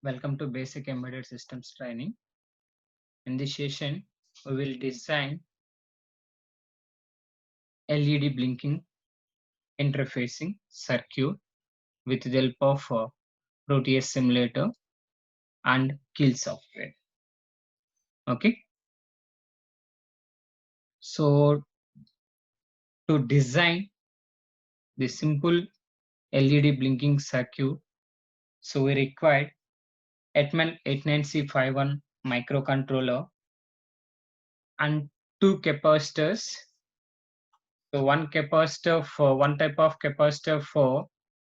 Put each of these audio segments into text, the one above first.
Welcome to Basic Embedded Systems Training. In this session, we will design LED blinking interfacing circuit with the help of Proteus simulator and Kill software. Okay, so to design the simple LED blinking circuit, so we required Atmel 89C51 microcontroller and two capacitors. So one capacitor for one type of capacitor for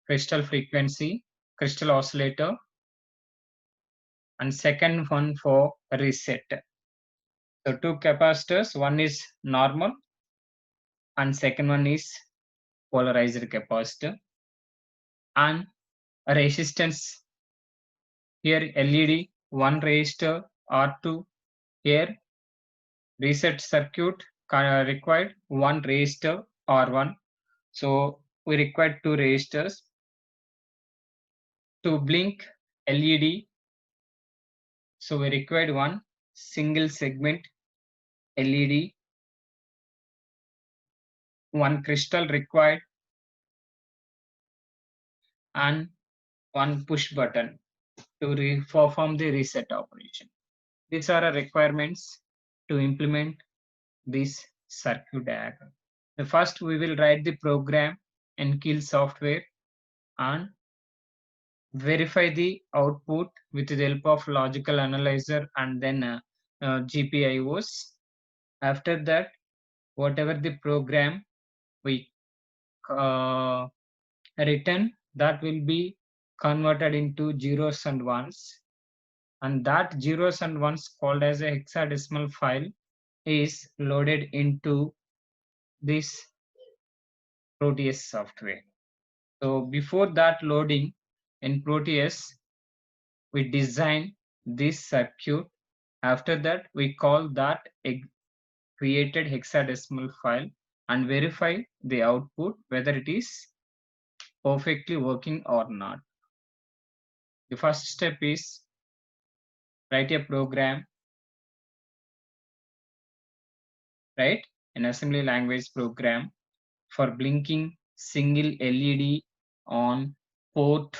crystal frequency, crystal oscillator, and second one for reset. So two capacitors, one is normal and second one is polarized capacitor, and a resistance here LED, one resistor R2, here reset circuit required one resistor R1. So we required two resistors to blink LED. So we required one single segment LED, one crystal required, and one push button to perform the reset operation. These are the requirements to implement this circuit diagram. The first we will write the program in Kill software and verify the output with the help of logical analyzer and then GPIOs. After that, whatever the program we written, that will be converted into zeros and ones, and that zeros and ones called as a hexadecimal file is loaded into this Proteus software. So before that loading in Proteus, we design this circuit. After that, we call that a created hexadecimal file and verify the output whether it is perfectly working or not. The first step is write a program, right? An assembly language program for blinking single LED on port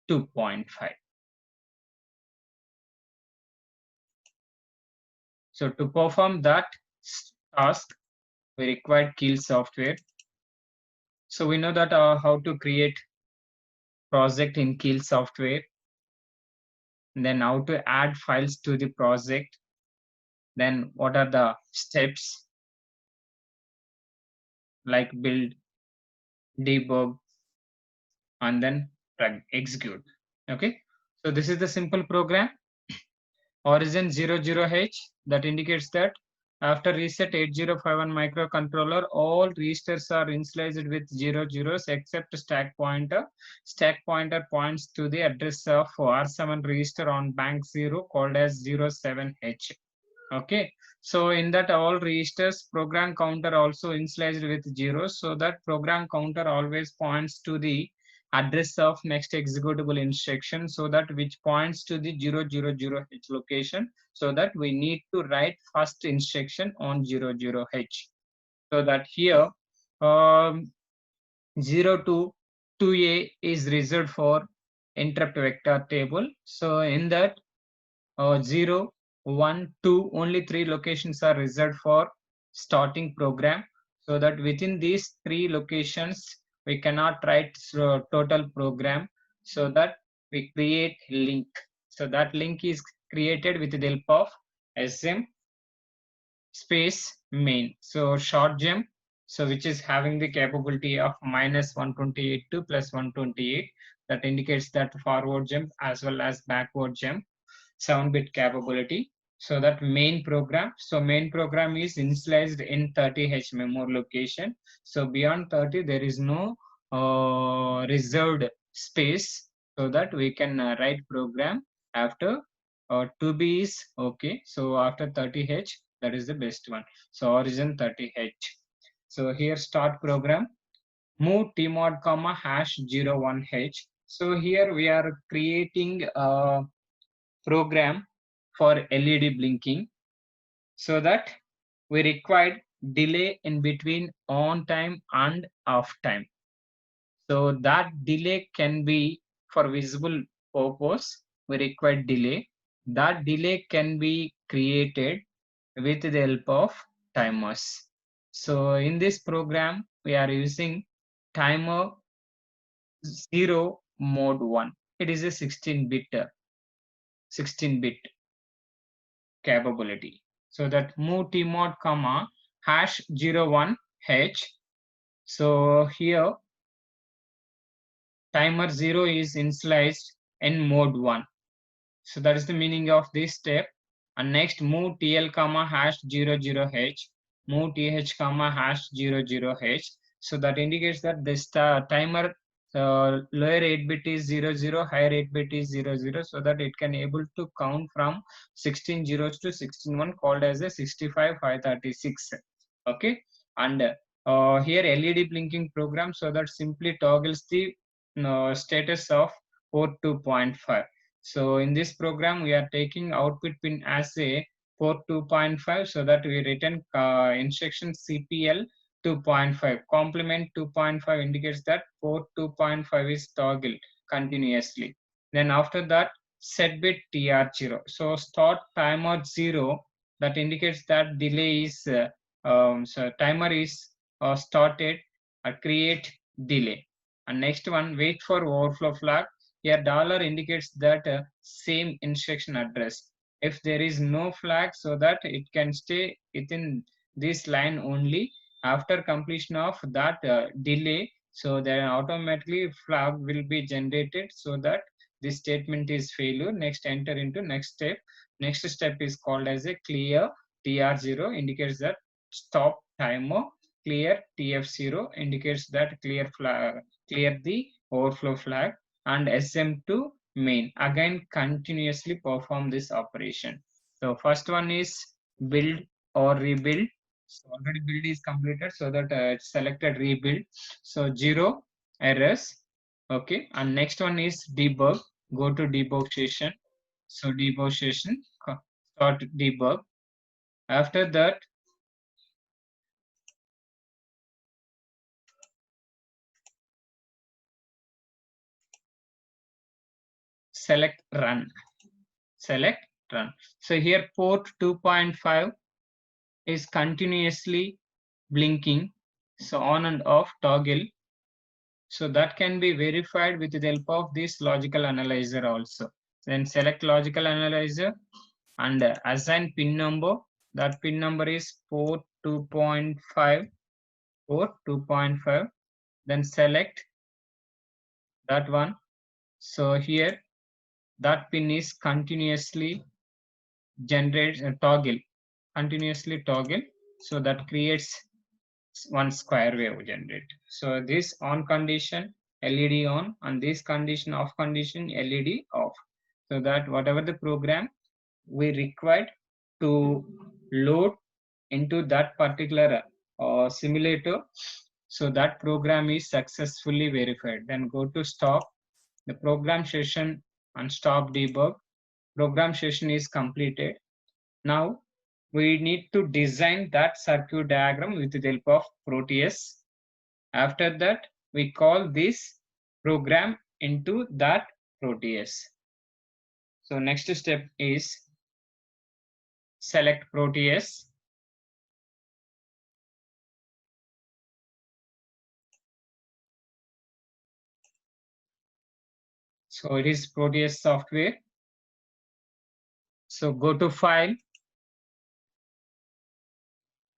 2.5. So to perform that task, we require Kill software. So we know that how to create project in Kill software, then how to add files to the project, then what are the steps like build, debug, and then execute. Okay, so this is the simple program. Origin 00H, that indicates that after reset 8051 microcontroller, all registers are initialized with 00s except stack pointer. Stack pointer points to the address of R7 register on bank 0 called as 07H. Okay, so in that all registers program counter also initialized with zeros, so that program counter always points to the address of next executable instruction, so that which points to the 000H location, so that we need to write first instruction on 00H. So that here 0 to 2A is reserved for interrupt vector table. So in that 0, 1, 2, only three locations are reserved for starting program, so that within these three locations we cannot write total program, so that we create link. So that link is created with the help of SM space main. So short gem, so which is having the capability of -128 to +128, that indicates that forward jump as well as backward jump 7-bit capability. So that main program, so main program is initialized in 30H memory location. So beyond 30 there is no reserved space, so that we can write program after 2B is okay. So after 30H, that is the best one. So origin 30H. So here start program, move tmod comma #01H. So here we are creating a program for LED blinking, so that we required delay in between on time and off time. So that delay can be for visible purpose. We require delay. That delay can be created with the help of timers. So in this program, we are using timer 0 mode 1. It is a 16-bit capability. So that move tmod comma hash 01h. So here timer 0 is initialized in mode 1. So that is the meaning of this step. And next move tl comma hash 00h, move th comma hash 00h. So that indicates that this timer lower 8 bit is 00, higher 8 bit is 00, so that it can able to count from 16 zeros to 16 1, called as a 65 536. Okay. And here LED blinking program, so that simply toggles the status of port 2.5. So in this program, we are taking output pin as a port 2.5, so that we return instruction CPL 2.5. Complement 2.5 indicates that port 2.5 is toggled continuously. Then after that, set bit TR0. So start timer 0, that indicates that delay is, so timer is started, create delay. And next one, wait for overflow flag. Here dollar indicates that same instruction address. If there is no flag, so that it can stay within this line only. After completion of that delay, so then automatically flag will be generated, so that this statement is failure. Next, enter into next step. Next step is called as a clear. TR0 indicates that stop timer. Clear TF0 indicates that clear flag, clear the overflow flag. And SM2 main again continuously perform this operation. So first one is build or rebuild. So already build is completed, so that it's selected rebuild. So 0 errors. Okay. And next one is debug. Go to debug session. So debug session, start debug. After that, select run. Select run. So here port 2.5 is continuously blinking, so on and off toggle. So that can be verified with the help of this logical analyzer also. Then select logical analyzer and assign pin number. That pin number is port 2.5, port 2.5. Then select that one. So here that pin is continuously continuously toggle. So that creates one square wave generate. So this on condition LED on, and this condition off condition LED off. So that whatever the program we required to load into that particular simulator, so that program is successfully verified. Then go to stop the program session and stop debug. Program session is completed. Now we need to design that circuit diagram with the help of Proteus. After that, we call this program into that Proteus. So next step is select Proteus. So it is Proteus software. So go to file,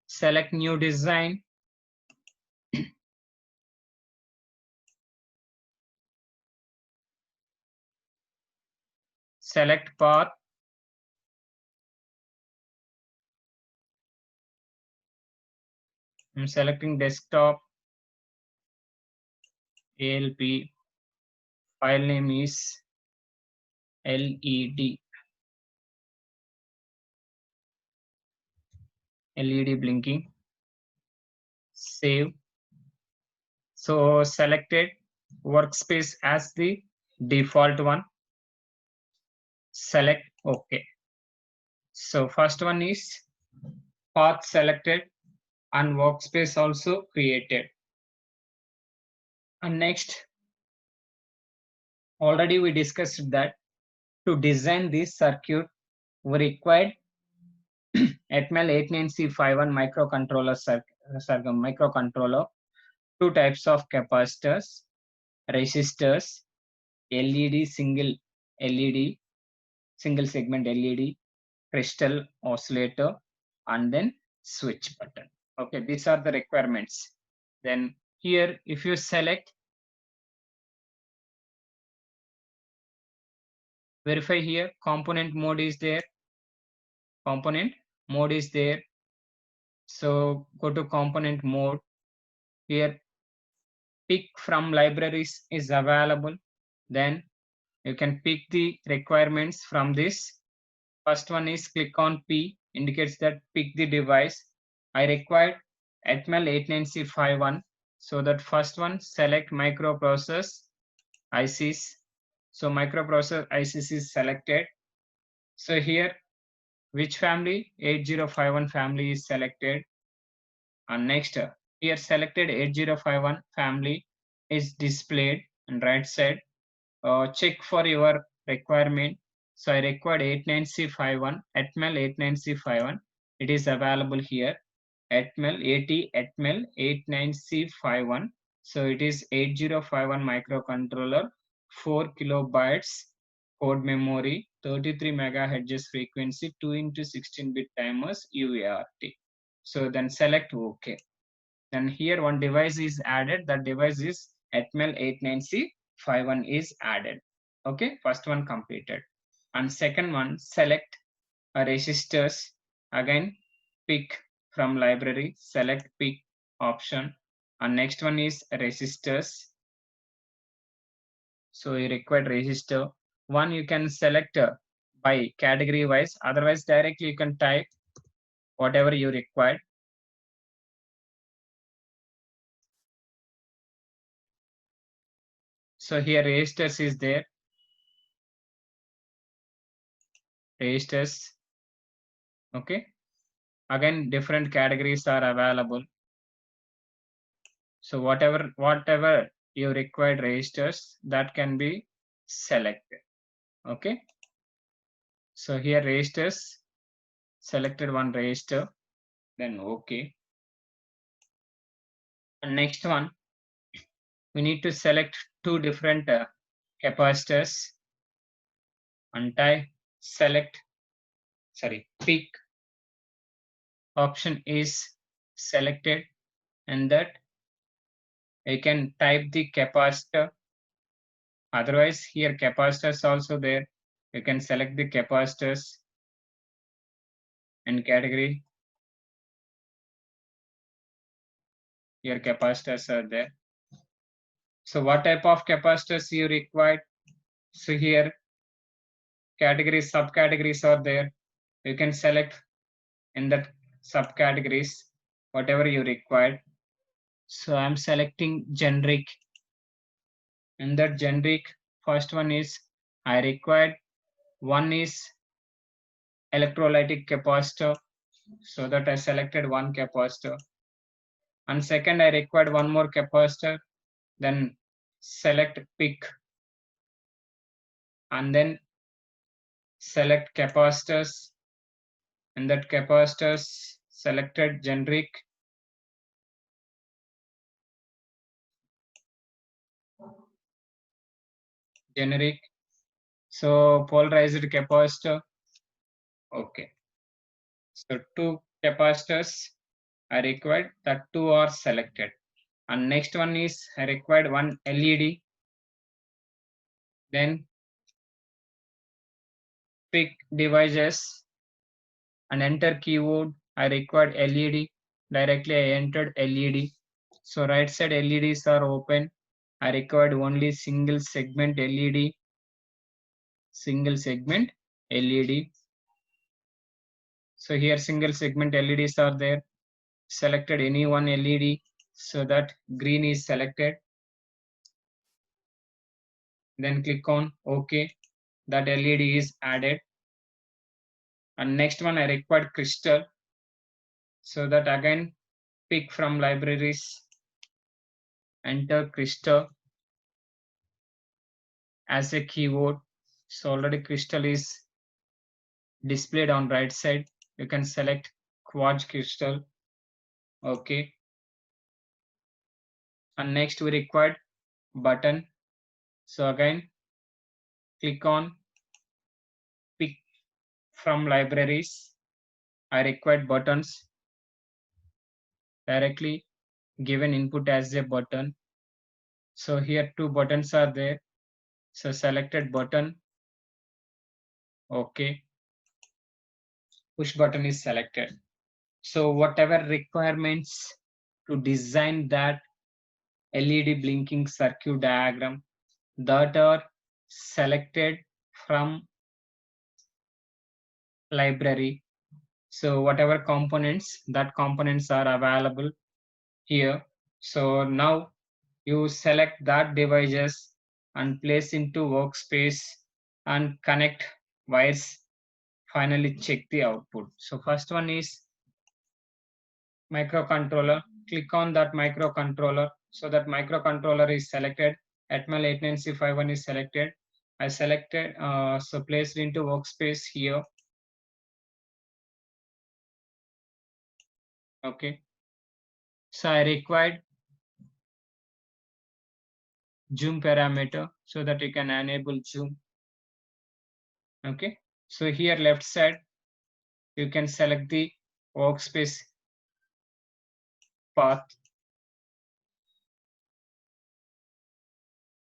select new design. Select path. I'm selecting desktop. ALP. File name is LED. LED blinking. Save. So selected workspace as the default one, select OK. So first one is path selected and workspace also created. And next, already we discussed that to design this circuit, we required Atmel 89C51 microcontroller, two types of capacitors, resistors, LED single segment LED, crystal oscillator, and then switch button. Okay, these are the requirements. Then here, if you select, verify here, component mode is there. Component mode is there. So go to component mode. Here, pick from libraries is available. Then you can pick the requirements from this. First one is click on P, indicates that pick the device. I required Atmel 89C51. So that first one, select microprocessor ICs. So microprocessor ICs is selected. So here, which family? 8051 family is selected. And next, here selected 8051 family is displayed on right side. Check for your requirement. So I required 89C51, Atmel 89C51. It is available here. Atmel 89C51. So it is 8051 microcontroller, 4 kilobytes code memory, 33 megahertz frequency, 2 into 16-bit timers, UART. So then select OK. Then here one device is added. That device is Atmel 89C51 is added. Okay, first one completed. And second one, select a resistors. Again, pick from library, select pick option. And next one is resistors. So you require resistor. One you can select by category wise. Otherwise, directly you can type whatever you require. So here resistors is there. Resistors. Okay. Again, different categories are available. So whatever you required registers, that can be selected. Okay. So here registers, selected one register, then OK. And next one, we need to select two different capacitors and type pick option is selected, and that you can type the capacitor. Otherwise, here capacitors also there. You can select the capacitors and category. Here capacitors are there. So what type of capacitors you require? So here categories, subcategories are there. You can select in that subcategories whatever you require. So I'm selecting generic. In that generic, first one is I required. One is electrolytic capacitor. So that I selected one capacitor. And second, I required one more capacitor. Then select pick. And then select capacitors. And that capacitors selected generic. So polarized capacitor. Okay. So two capacitors I required, that two are selected. And next one is I required one LED. Then pick devices and enter keyword. I required LED. Directly I entered LED. So right side LEDs are open. I required only single segment LED. Single segment LED. So here single segment LEDs are there. Selected any one LED. So that green is selected. then click on OK. That LED is added. And next one, I required crystal. So that again, pick from libraries, enter crystal as a keyword. So already crystal is displayed on right side. You can select quartz crystal. Okay. And next we required button. So again, click on pick from libraries. I required buttons. Directly given input as a button. So here two buttons are there. So selected button. Okay. Push button is selected. So whatever requirements to design that LED blinking circuit diagram that are selected from library. So whatever components, that components are available here. So now you select that devices and place into workspace and connect wires. Finally check the output. So first one is microcontroller. Click on that microcontroller. So that microcontroller is selected. Atmel 89651 is selected. I selected, so placed into workspace here. Okay. So I required zoom parameter so that you can enable zoom. Okay. So here left side, you can select the workspace path.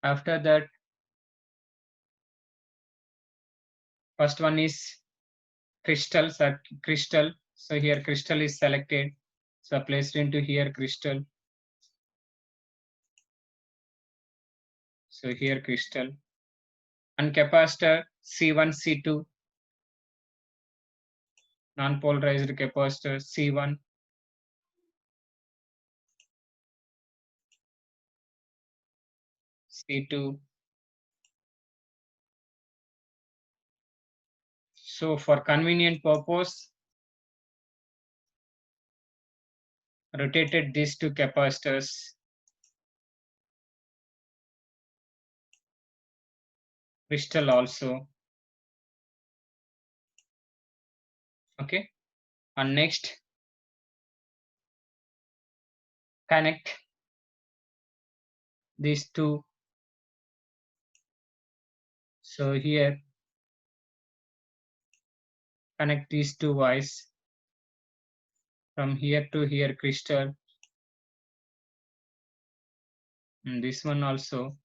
After that, first one is crystal. So here crystal is selected. So placed into here crystal. So here crystal. And capacitor C1, C2. Non-polarized capacitor C1. C2. So for convenient purpose, rotated these two capacitors. Crystal also. Okay. And next, connect these two. So here, connect these two wires from here to here crystal. And this one also.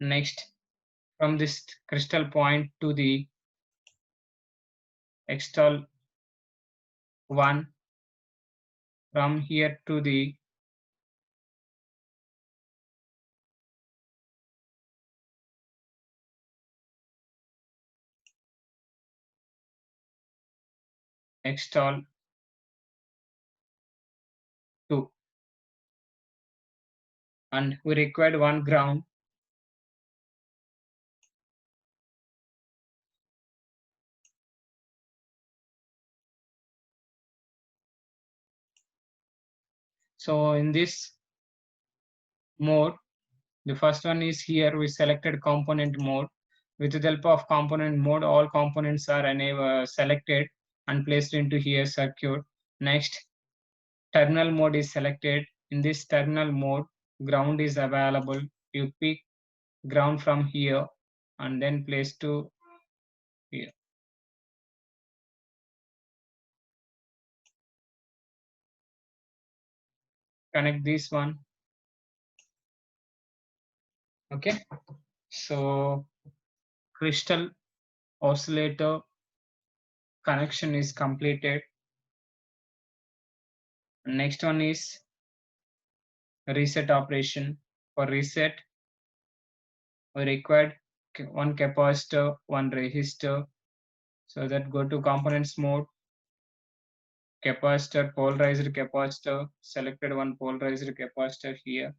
Next, from this crystal point to the external one, from here to the external 2. And we required one ground. So in this mode, the first one is here we selected component mode. With the help of component mode, all components are selected and placed into here circuit. Next, terminal mode is selected. In this terminal mode, ground is available. You pick ground from here and then place to here. Connect this one. Okay. So crystal oscillator connection is completed. Next one is reset operation. For reset, we required one capacitor, one resistor. So that go to components mode, capacitor, polarized capacitor, selected one polarized capacitor here.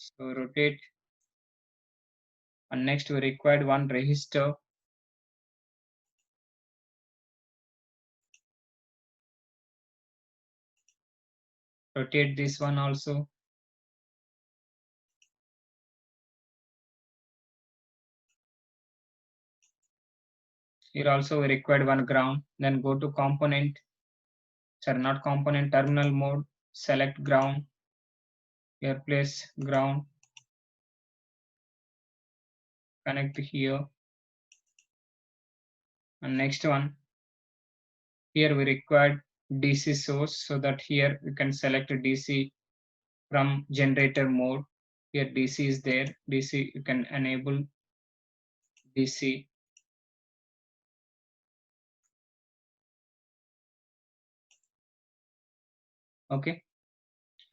So rotate. And next we required one register. Rotate this one also. Here also we required one ground. Then go to component. Sorry, not component, terminal mode. Select ground. Here place ground. Connect here. And next one. Here we required DC source, so that here we can select a DC from generator mode. Here DC is there. DC you can enable DC. Okay.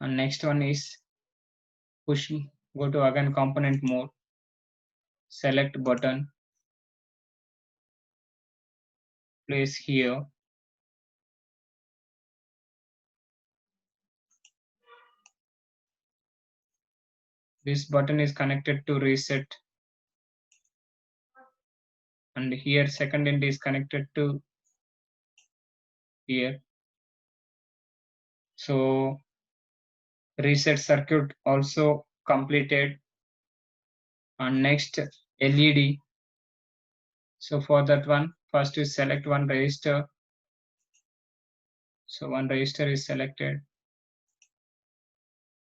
And next one is push. Go to again component mode. Select button. Place here. This button is connected to reset. And here second end is connected to here. So reset circuit also completed. And next LED. So for that one, first you select one register. So one register is selected.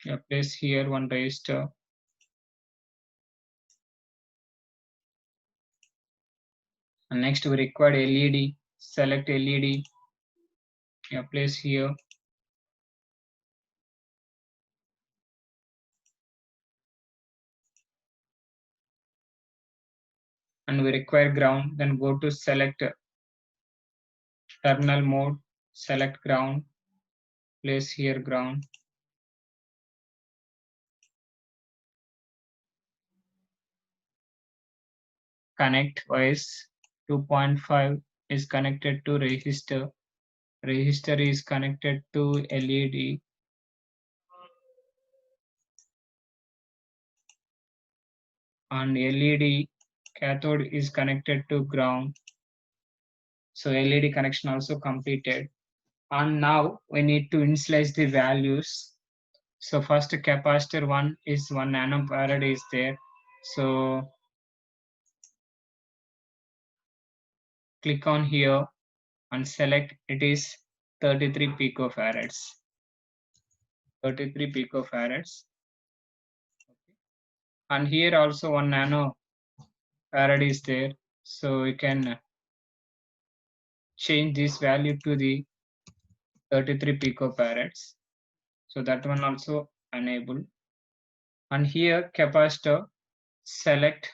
You place here one register. And next we required LED. Select LED. You place here. And we require ground. Then go to select terminal mode. Select ground. Place here ground. Connect wires. 2.5 is connected to register. Register is connected to LED. And LED cathode is connected to ground. So LED connection also completed. And now we need to initialize the values. So first capacitor 1 is 1 nanofarad is there. So click on here and select it is 33 picofarads. 33 picofarads. And here also 1 nanofarad is there. So we can change this value to the 33 picofarads. So that one also enable. And here capacitor, select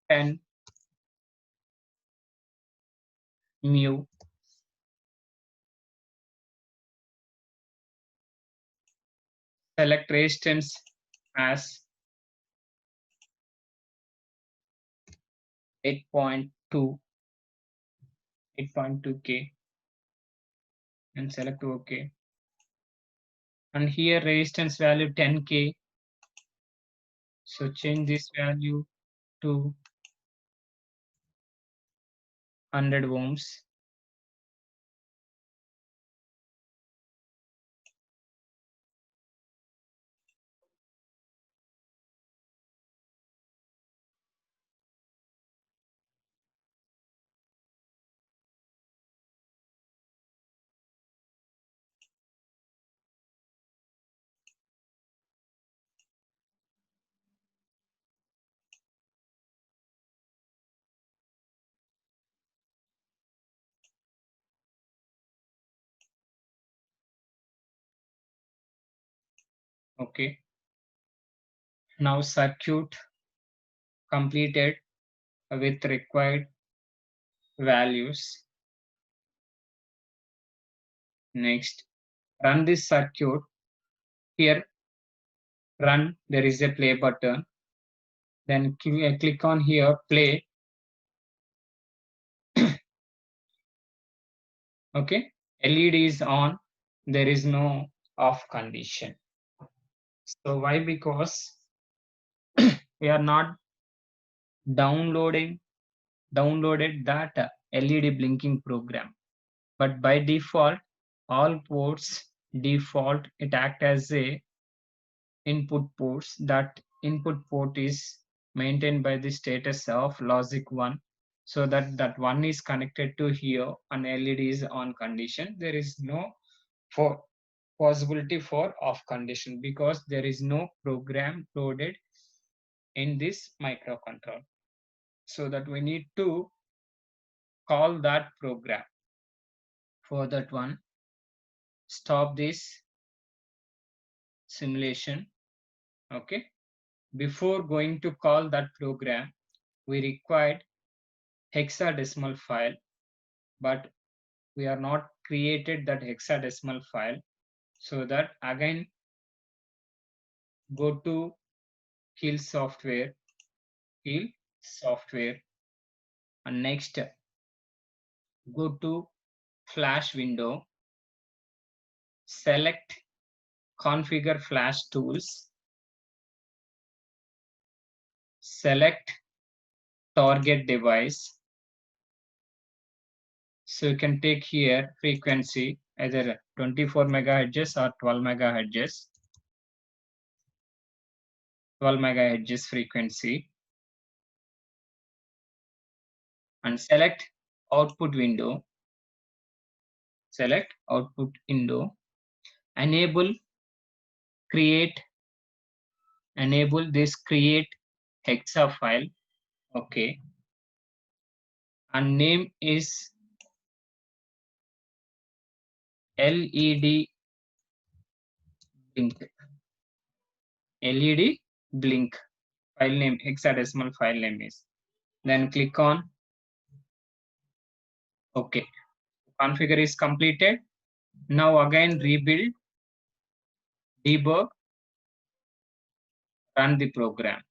10 mu. Select resistance as 8.2 K and select OK. And here resistance value 10K. So change this value to 100 ohms. Okay. Now circuit completed with required values. Next, run this circuit. Here, run, there is a play button. Then click on here, play. Okay, LED is on. There is no off condition. So why? Because we are not downloaded that LED blinking program, but by default all ports default it act as a input ports. That input port is maintained by the status of logic 1, so that one is connected to here and LED is on condition. There is no for possibility for off condition because there is no program loaded in this microcontroller. So that we need to call that program. For that one, stop this simulation. Okay. Before going to call that program, we required hexadecimal file, but we are not created that hexadecimal file. So that again, go to Keil software, and next go to Flash window, select configure flash tools, select target device. So you can take here frequency either 24 megahertz or 12 megahertz. 12 megahertz frequency, and select output window. Select output window. Enable this create hexa file. Okay. And name is LED blink. LED blink file name, hexadecimal file name is. Then click on OK. Configure is completed. Now again rebuild, debug, run the program.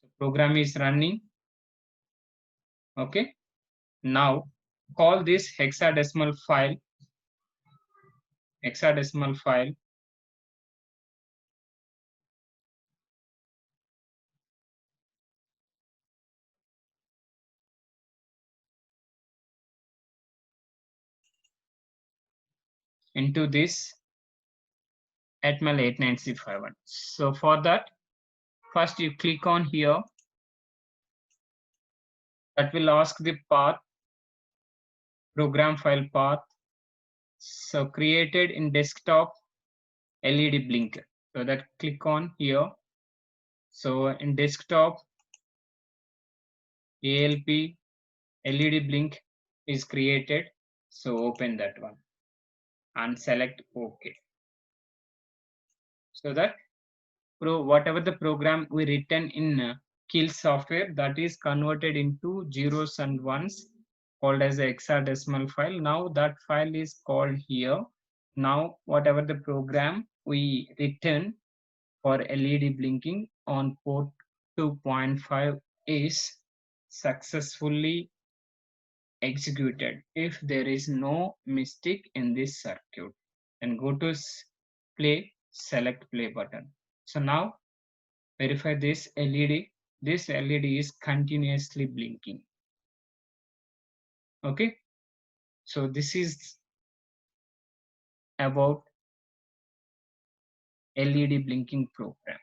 So program is running. Okay. Now call this hexadecimal file into this Atmel 89351. So for that, first you click on here. That will ask the path, program file path. So created in desktop LED blinker. So that click on here. So in desktop ALP LED blink is created. So open that one and select OK. So that whatever the program we written in Keil software, that is converted into zeros and ones called as a hexadecimal file. Now that file is called here. Now whatever the program we written for LED blinking on port 2.5 is successfully executed if there is no mistake in this circuit. Then go to play, select play button. So now verify this LED. This LED is continuously blinking. Okay. So this is about LED blinking program.